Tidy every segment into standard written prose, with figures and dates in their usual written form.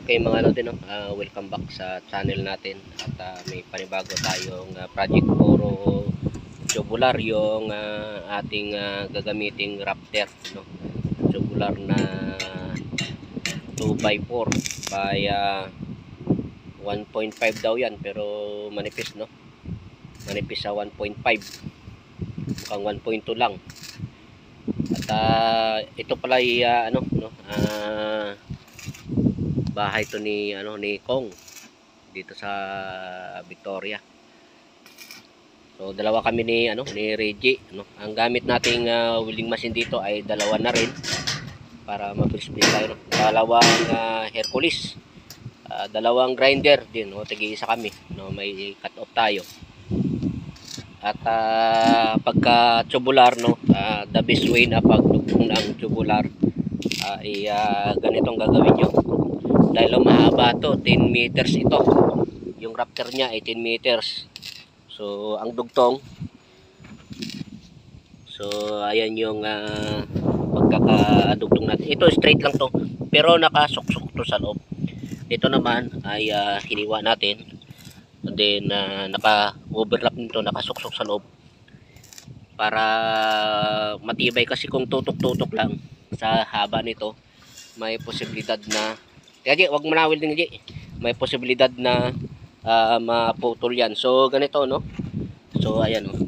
Okay mga ano din, no? Welcome back sa channel natin at may panibago tayong project puro tubular yung ating gagamiting Raptor, no? Tubular na 2x4 by 1.5 daw yan, pero manipis, no? Manipis sa 1.5, mukhang 1.2 lang. At ito pala ay ano, no? Bahay to ni ni Kong dito sa Victoria. So dalawa kami ni ni Reggie, no. Ang gamit nating welding machine dito ay dalawa na rin para mabilis-bilis tayo, no? Dalawang Hercules, dalawang grinder din, no. Tig-isa kami, no. May cut off tayo. At pagka tubular, no, the best way na pagdugtong ng tubular ay ganitong gagawin nyo. Dahil mahaba to, 10 meters ito. Yung Raptor niya ay 10 meters. So, ang dugtong. So, ayan yung pagkakadugtong natin. Ito, straight lang to. Pero nakasuksok to sa loob. Ito naman ay hiniwa natin. And then, naka-overlap nito, nakasuksok sa loob. Para matibay, kasi kung tutok-tutok lang sa haba nito, may posibilidad na kaya wag mo na welding, may posibilidad na maputol yan. So ganito, no. So ayan, no.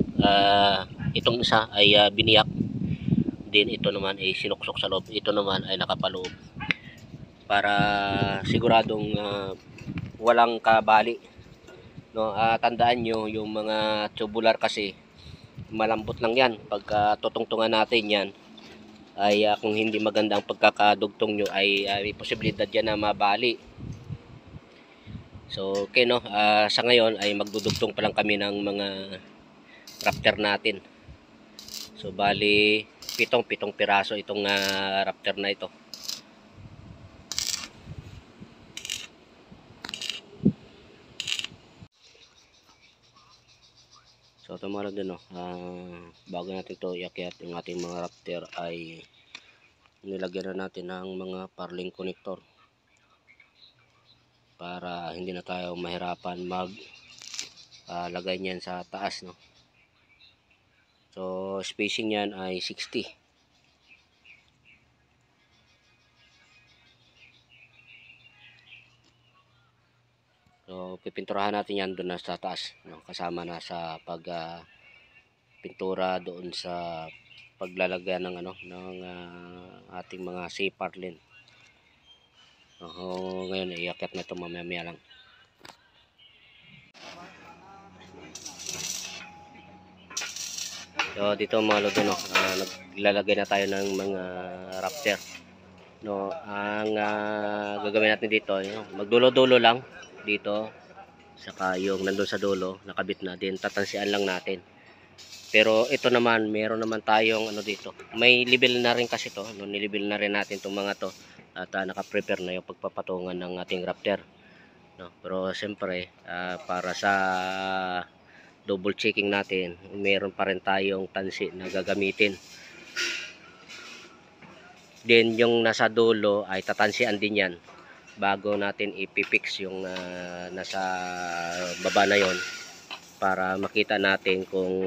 Itong isa ay biniyak, din ito naman ay sinuksok sa loob, ito naman ay nakapaloob para siguradong walang kabali, no. Tandaan nyo, yung mga tubular kasi malambot lang yan. Pagka tutungtungan natin yan ay kung hindi maganda ang pagkakadugtong nyo ay may posibilidad yan na mabali. So okay, no. Sa ngayon ay magdudugtong pa lang kami ng mga Raptor natin. So bali pitong piraso itong Raptor na ito. So tumara din, no. Bago natin to iakyat yung ating mga Raptor ay nilagyan na natin ng mga parling connector para hindi na tayo mahirapan mag lagay niyan sa taas, no. So spacing yan ay 60. So pipinturahan natin yan doon na sa taas, no, kasama na sa pag pintura doon sa paglalagyan ng ng ating mga C-parlin. Ngayon iakyat na ito mamaya lang. So dito mga lodo, no, naglalagay na tayo ng mga Raptor, no. Ang gagawin natin dito, magdulo-dulo lang dito, saka yung nandun sa dulo nakabit na din, tatansian lang natin. Pero ito naman, meron naman tayong dito, may level na rin kasi to, no. Nilibel na rin natin itong mga to at naka-prepare na yung pagpapatungan ng ating Raptor, no. Pero siyempre para sa double checking natin, meron pa rin tayong tansi na gagamitin. Then yung nasa dulo ay tatansian din yan bago natin ipipix yung nasa baba na yon, para makita natin kung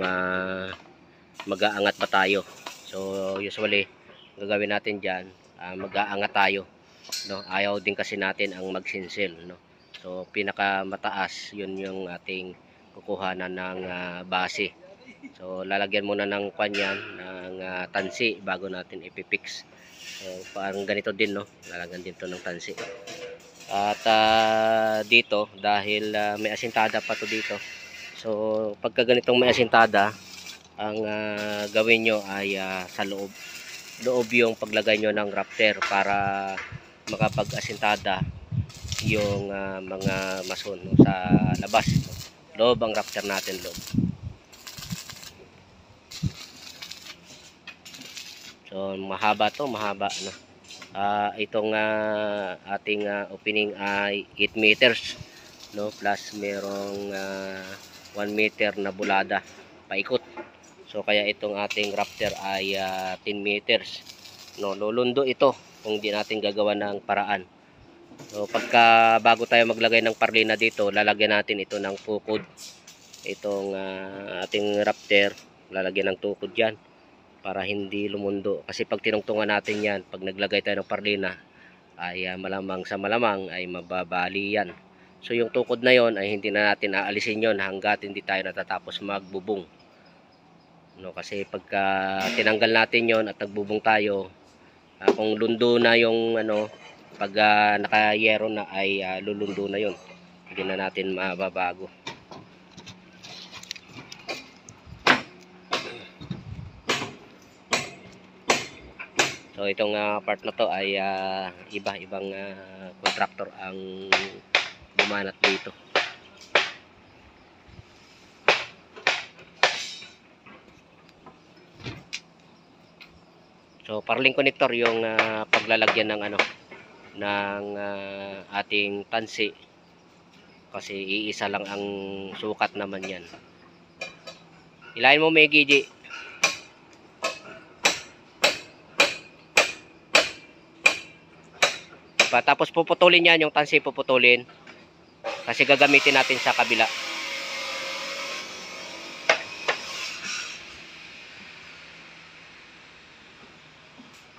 mag-aangat ba tayo. So usually gagawin natin dyan, mag-aangat tayo, no. Ayaw din kasi natin ang magsinsil, no. So pinaka mataas yun yung ating kukuhanan ng base. So lalagyan muna ng kanyan ng tansi bago natin ipipix. So parang ganito din, no, lalagyan din to ng tansi. At dito dahil may asintada pa to dito, so pagka ganitong may asintada, ang gawin nyo ay sa loob yung paglagay nyo ng Raptor para makapag-asintada yung mga mason, no, sa labas, no. Loob ang Raptor natin, loob. So mahaba to, mahaba, no. Itong ating opening ay 8 meters, no, plus merong 1 meter na bulada paikot. So kaya itong ating Raptor ay 10 meters, no. Lulundo ito kung di natin gagawa ng paraan. So pagka bago tayo maglagay ng parlina dito, lalagyan natin ito ng tukod. Itong ating raptor, lalagyan ng tukod yan para hindi lumundo. Kasi pag tinungtungan natin yan, pag naglagay tayo ng parlina, ay malamang sa malamang ay mababali yan. So yung tukod na yon ay hindi na natin aalisin yon hanggat hindi tayo natatapos magbubong. No, kasi pagka tinanggal natin yon at nagbubong tayo, kung lundo na yung pag nakayero na ay lulundo na yon. Hindi na natin mababago. So itong part na to ay iba-ibang contractor ang bumanat dito. So parling connector yung paglalagyan ng ng ating tansi. Kasi iisa lang ang sukat naman yan. Ilahin mo, Meggy. Tapos puputulin yan, yung tansi puputulin. Kasi gagamitin natin sa kabila.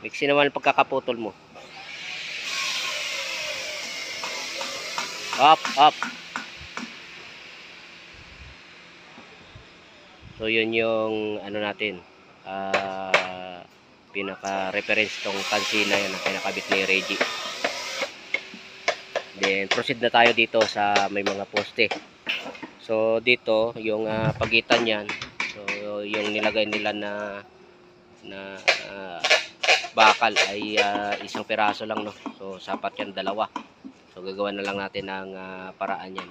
Mixin naman ang pagkakaputol mo. Up. So yun yung natin. Pinaka-reference tong tansi na yan na pinakabit ni Reggie. Then proceed na tayo dito sa may mga poste. So dito yung pagitan niyan. So yung nilagay nila na bakal ay isang piraso lang, no. So sapat yan dalawa. So gagawa na lang natin ng paraan yan.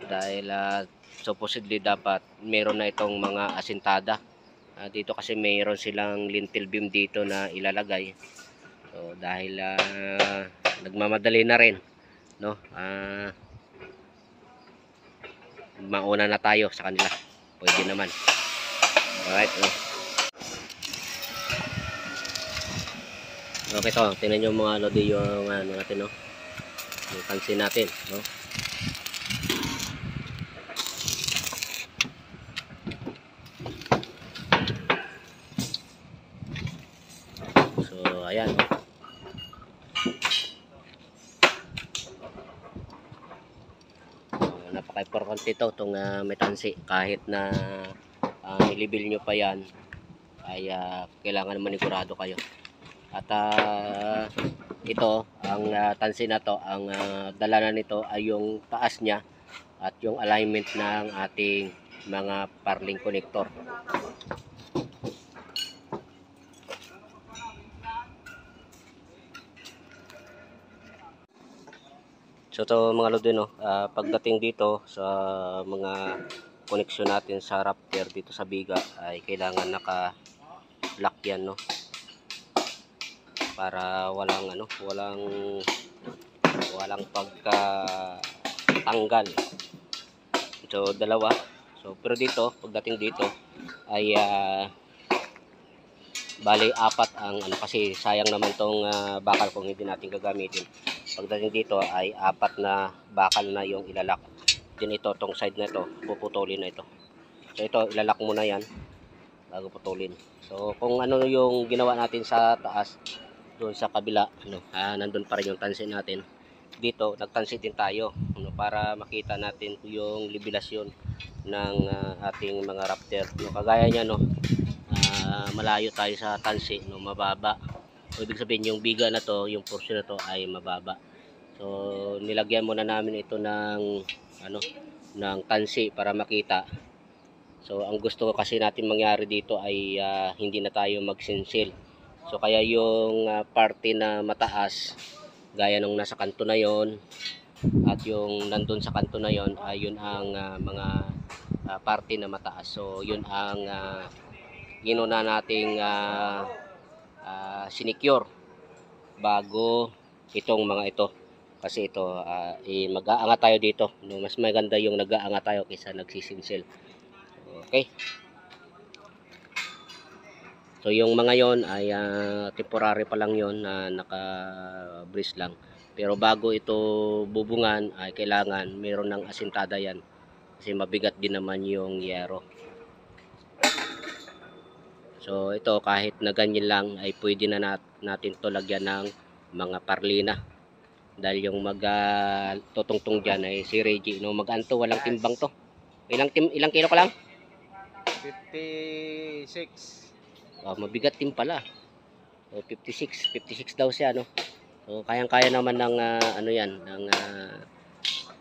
Dahil supposedly dapat meron na itong mga asintada. Dito kasi mayroon silang lintel beam dito na ilalagay. So dahil nagmamadali na rin, no, mauna na tayo sa kanila, pwede naman. Alright, okay to, tingnan nyo mga lodi yung natin, no, yung tansi natin, no. So ayan, napaka-importante ito, itong may tansi. Kahit na i-level nyo pa yan, ay kailangan manigurado kayo. At ito, ang tansi na to, ang dala na nito ay yung taas niya at yung alignment ng ating mga parling connector. So to mga lodi, no, pagdating dito sa mga koneksyon natin sa raptor dito sa biga ay kailangan naka-lock yan, no, para walang pagkatanggal. So dalawa. So pero dito, pagdating dito ay bali apat ang kasi sayang naman tong bakal kung hindi natin gagamitin. Pagdating dito ay apat na bakal na yung ilalak. Din ito, tong side na ito, puputulin na ito. So ito, ilalak muna yan bago putulin. So kung ano yung ginawa natin sa taas, doon sa kabila, nandun pa rin yung tansi natin. Dito, nagtansi din tayo, para makita natin yung libilasyon ng ating mga raptor. Kagaya niya, malayo tayo sa tansi, mababa. So, ibig sabihin yung biga na to, yung portion na to ay mababa. So nilagyan muna namin ito ng ng tansi para makita. So ang gusto ko kasi natin mangyari dito ay hindi na tayo magsinsil. So kaya yung parte na mataas gaya nung nasa kanto na yon at yung nandun sa kanto na yon ay yun ang mga parte na mataas. So yun ang ginuna nating sinicure bago itong mga ito. Kasi ito mag-aangat tayo dito, mas maganda yung nag-aangat tayo kaysa nagsisinsil. Okay, so yung mga yon ay temporary pa lang yon na naka-brace lang. Pero bago ito bubungan ay kailangan meron ng asintada yan. Kasi mabigat din naman yung yero. So ito kahit na ganyan lang ay pwede na natin to lagyan ng mga parlina. Dahil yung tutungtong dyan ay si Reggie. No, maganto, walang timbang to. Ilang kilo ka lang? 56. Mabigat din pala. So 56 daw siya, no. So kayang-kaya naman ng ano yan, ng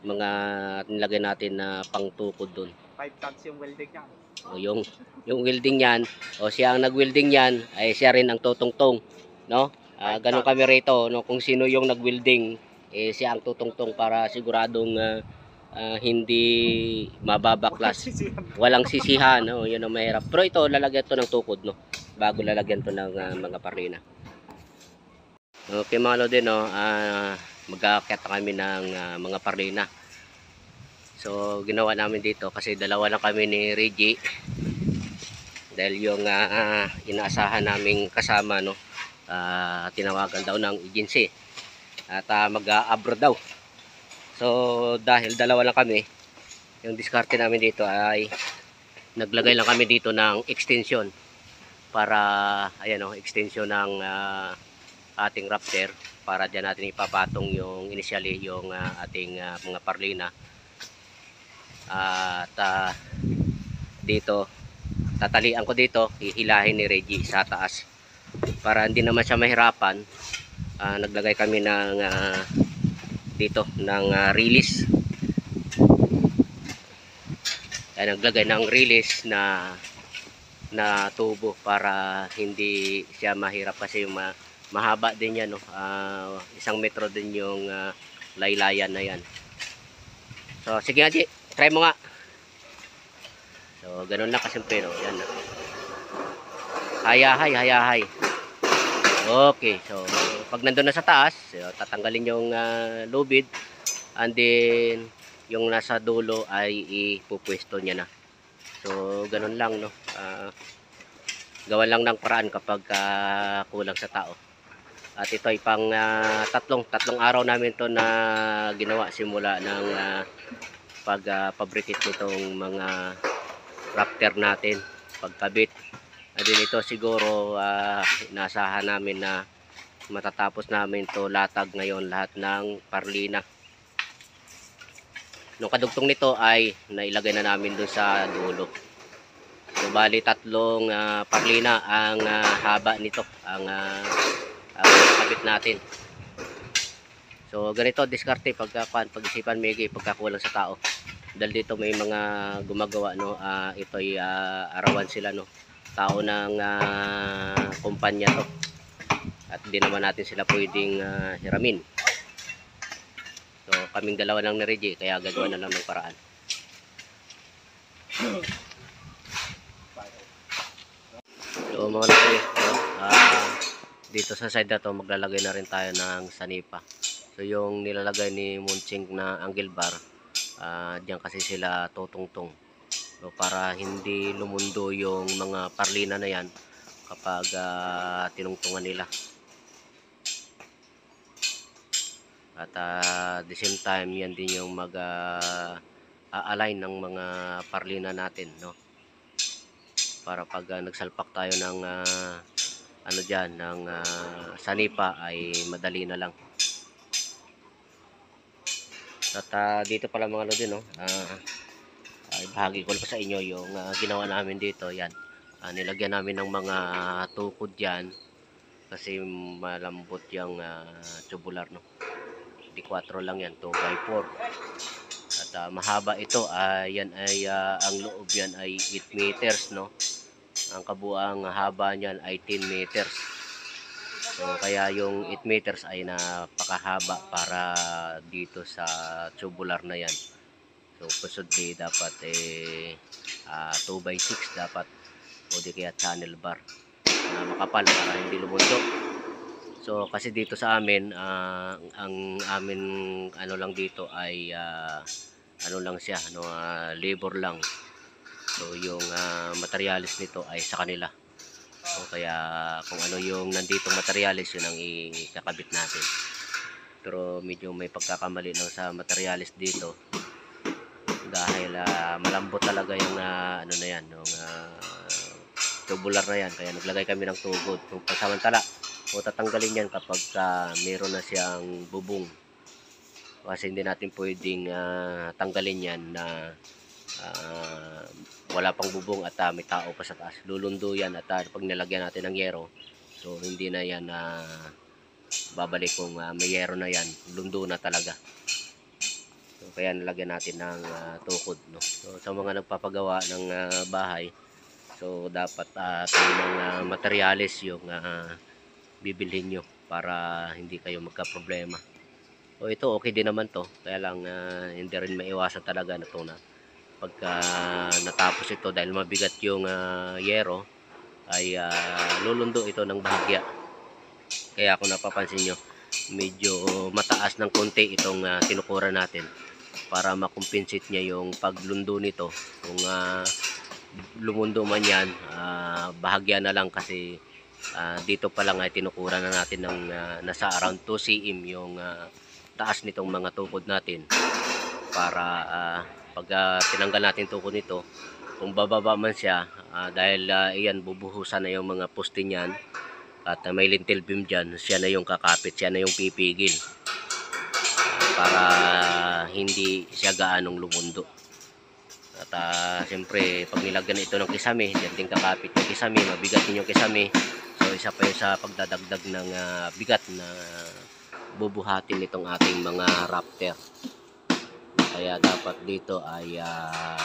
mga nilagay natin na pangtukod doon. 5 tons yung welding niya. O yung welding niyan, o siya ang nag-welding niyan ay siya rin ang tutungtong, no? Ganun kami rito, no, kung sino yung nag-welding, siya ang tutungtong para siguradong hindi mababaklas. Walang sisihan, no? Yun ang mahirap. Pero ito lalagyan to ng tukod, no, bago lalagyan to ng mga parlina. Okay mga lodi, no, mag-aakyat kami ng mga parlina. So ginawa namin dito kasi dalawa lang kami ni Reggie. Dahil yung inaasahan naming kasama, no, tinawagan daw ng agency at mag-abroad daw. So dahil dalawa lang kami, yung diskarte namin dito ay naglagay lang kami dito ng extension para ayan, no, extension ng ating Raptor para diyan natin ipapatong yung initially yung ating mga parlina. At dito tatalian ko dito, hihilahin ni Reggie sa taas para hindi naman siya mahirapan. Naglagay kami ng dito ng release. Naglagay ng release na tubo para hindi siya mahirap kasi yung mahaba din yan, no? 1 metro din yung laylayan na yan. So sige nga, G, try mo nga. So ganun na kasimple, no? Yan na. Hayahay. Okay, so pag nandun na sa taas, tatanggalin yung lubid, and then yung nasa dulo ay ipupwesto niya na. So ganun lang, no. Gawan lang ng paraan kapag kulang sa tao. At ito ay pang tatlong araw namin to na ginawa simula ng pag-fabricate nitong mga Raptor natin, pagkabit. At din ito siguro inaasahan namin na matatapos namin to latag ngayon lahat ng parlina. Nung kadugtong nito ay nailagay na namin dun sa dulo. So bali 3 parlina ang haba nito, ang kabit natin. So ganito diskarte pag-isipan Megi pagkakulang sa tao. Dahil dito may mga gumagawa, no, ito ay arawan sila, no, tao ng kumpanya to, at hindi naman natin sila pwedeng hiramin. So kaming dalawa lang ni Reggie kaya gagawa na lang ng paraan. So mga laki, dito sa side na to maglalagay na rin tayo ng sanipa. So yung nilalagay ni Munching na angle bar, diyan kasi sila tutungtong. So para hindi lumundo yung mga parlina na yan kapag tinungtungan nila. At the same time yan din yung mag-align ng mga parlina natin, no, para pag nagsalpak tayo ng ano dyan, ng sanipa ay madali na lang. At dito pala mga lodi, no, bahagi ko lang sa inyo yung ginawa namin dito. Yan, nilagyan namin ng mga tukod dyan kasi malambot yung tubular, no. Di 4 lang yan, 2x4. At mahaba ito, yan ay ang loob yan ay 8 meters, no. Ang kabuang haba niyan ay 10 meters. So kaya yung 8 meters ay napakahaba para dito sa tubular na yan. So possibly dapat 2x6 dapat, o di kaya channel bar na makapal para hindi lumundo. So kasi dito sa amin ang amin ano lang dito ay ano lang siya, no, labor lang. So yung materialis nito ay sa kanila. So kaya kung ano yung nanditong materialis, yun ang ikakabit natin. Pero medyo may pagkakamali lang sa materialis dito dahil malambot talaga yung ano na yan, yung tubular na yan, kaya naglagay kami ng tugod. Kung pasamantala o tatanggalin yan kapag meron na siyang bubong, kasi hindi natin pwedeng tanggalin yan na wala pang bubong at may tao pa sa taas. Lulundo yan at pag nilagyan natin ng yero, so hindi na yan babalik. Kung may yero na yan, lundo na talaga. So, kaya nilagyan natin ng tukod, no? So, sa mga nagpapagawa ng bahay, so dapat ng materyales yung bibilhin nyo para hindi kayo magka-problema. So ito okay din naman to, kaya lang hindi rin maiwasan talaga na ito na pagka natapos ito, dahil mabigat yung yero, ay lulundo ito ng bahagya. Kaya kung napapansin nyo, medyo mataas ng konti itong tinukura natin para makompensate niya yung paglundo nito. Kung lumundo man yan, bahagya na lang, kasi dito pa lang ay tinukura na natin ng nasa around 2 cm yung taas nitong mga tukod natin, para pag tinanggal natin tukod nito, kung bababa man siya, dahil iyan bubuhusan na yung mga poste niyan at may lintel beam dyan, siya na yung kakapit, siya na yung pipigil para hindi siya gaanong lumundo. At siyempre pag nilagyan ito ng kisame, dyan din kakapit yung kisame, mabigat din yung kisame. So isa pa yun sa pagdadagdag ng bigat na bubuhatin itong ating mga rafter. Kaya dapat dito ay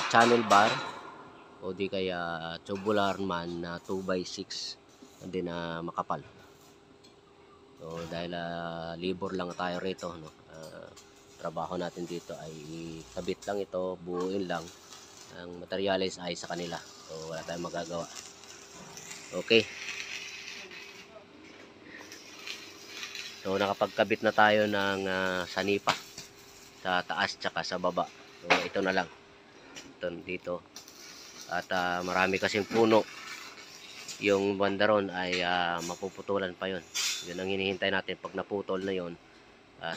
channel bar o di kaya tubular man na 2x6 hindi na makapal. So dahil labor lang tayo rito, no? Trabaho natin dito ay kabit lang ito, buuin lang. Ang materials ay sa kanila, so wala tayong magagawa. Okay, so nakapagkabit na tayo ng sanipa sa taas tsaka sa baba. So ito na lang ito dito, at marami kasing puno yung bandaron ay mapuputulan pa yon. Yun ang hinihintay natin. Pag naputol na yon,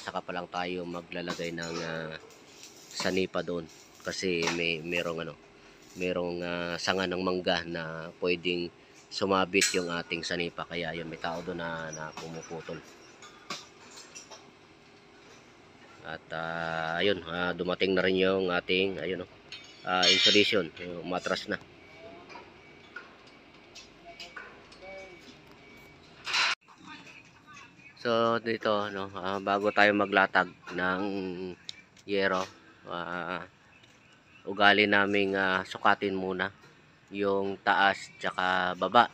saka pa lang tayo maglalagay ng sanipa doon, kasi merong sanga ng mangga na pwedeng sumabit yung ating sanipa, kaya yun may tao doon na pumuputol. At ayun, dumating na rin yung ating insulation, matras na. So dito, no, bago tayo maglatag ng yero, ugali naming sukatin muna yung taas tsaka baba,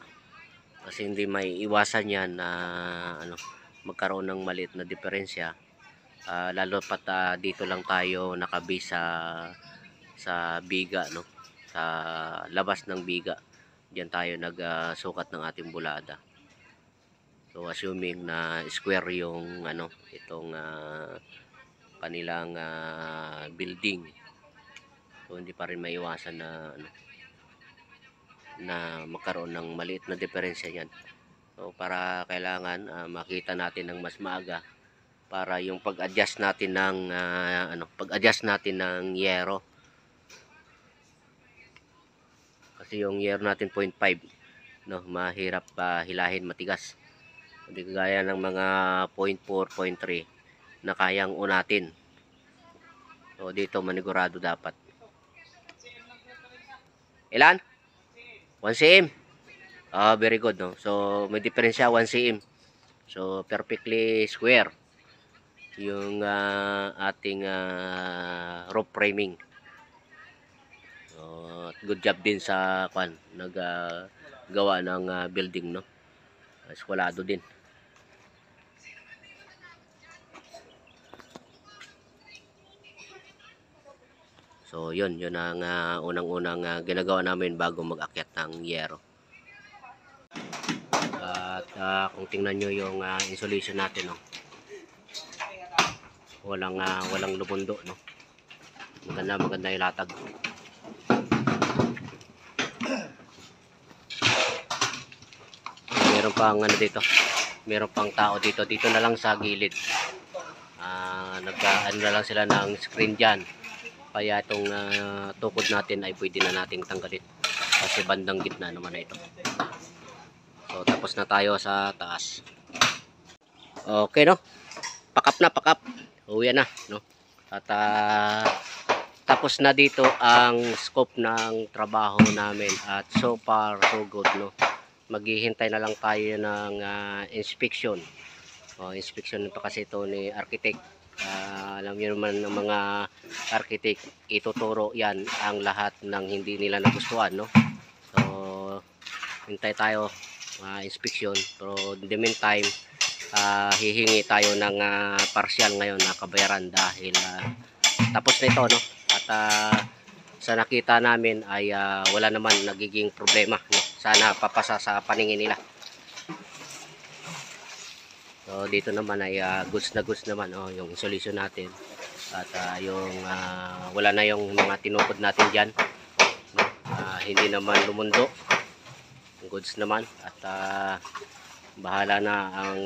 kasi hindi may iwasan yan na magkaroon ng maliit na diferensya, lalo pat dito lang tayo nakabisa sa biga, no, sa labas ng biga. Diyan tayo nagsukat ng ating bulada. So assuming na square yung itong kanilang building, so hindi pa rin maiwasan na magkaroon ng maliit na diferensya yan. So para kailangan makita natin ng mas maaga, para yung pag-adjust natin ng yero, kasi yung yero natin 0.5, no, mahirap hilahin, matigas. Hindi kagaya ng mga 0.4, 0.3 na kayang unatin. So dito manigurado dapat. Ilan? 1 cm. Very good, no. So may diferensya 1 cm. So perfectly square yung ating roof framing. So good job din sa naggawa ng building, no. Eskwalado din. So yun ang unang-unang ginagawa namin bago mag-akyat ng yero. At kung tingnan nyo yung insulation natin, no, walang lumundo, no. Maganda yung latag. Meron pang dito, meron pang tao dito na lang sa gilid. ano na lang sila ng screen dyan. Kaya itong tukod natin ay pwede na nating tanggalin. Kasi bandang gitna naman na ito. So tapos na tayo sa taas. Okay no? Pakap na, pakap. Uwi na, no? At tapos na dito ang scope ng trabaho namin. At so far, so good, no? Maghihintay na lang tayo ng inspection. Inspection pa kasi ito ni architect. Alam niyo naman ng mga architect, ituturo yan ang lahat ng hindi nila nagustuhan, no? So, hintay tayo inspection. Pero in the meantime, hihingi tayo ng partial ngayon na kabayaran dahil tapos na ito, no? At sa nakita namin ay wala naman nagiging problema, no? Sana papasa sa paningin nila. So dito naman ay goods na goods naman, oh, yung insulation natin. At yung wala na yung mga tinukod natin diyan, no? Hindi naman lumundo. Goods naman at bahala na ang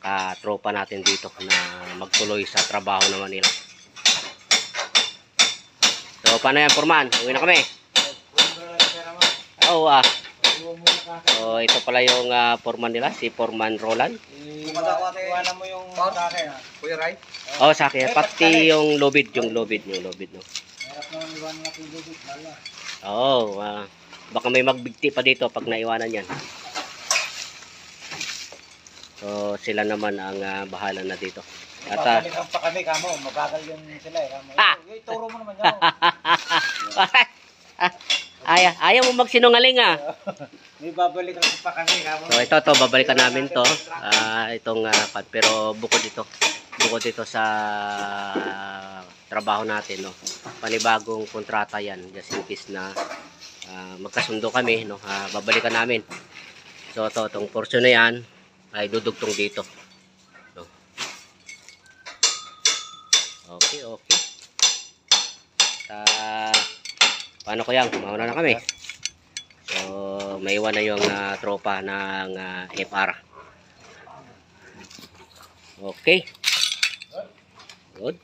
katropa natin dito na magtuloy sa trabaho naman nila. So paano yan, Foreman? Uwi na kami. Oo, so ito pala yung foreman nila, si Foreman Roland. Iwanan mo yung sake, Kuya Ray. Oh, sa akin pati yung lobid, no. Harap naman iwanan natin yung lubid, mala. Oo, baka may magbigti pa dito pag naiwanan yan. So sila naman ang bahala na dito. At Babalikan pa kami, kamo. Mabagal yung sila, kamo. Ituro mo naman yan. ayaw mo magsinungaling, May babalikan pa kami, kamo. So ito babalikan namin to. Itong pero bukod dito sa trabaho natin, no. Panibagong kontrata yan, just in case na magkasundo kami, no. Babalikan namin. So itong portion na yan ay dudugtong dito. No. Okay. Paano ko yan? Mauna na kami. So maiwan na yung tropa ng FR. Okay. Good.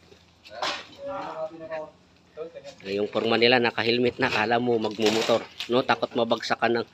Yung forma nila naka-helmet na, kala mo magmumotor, no? Takot mabagsakan ng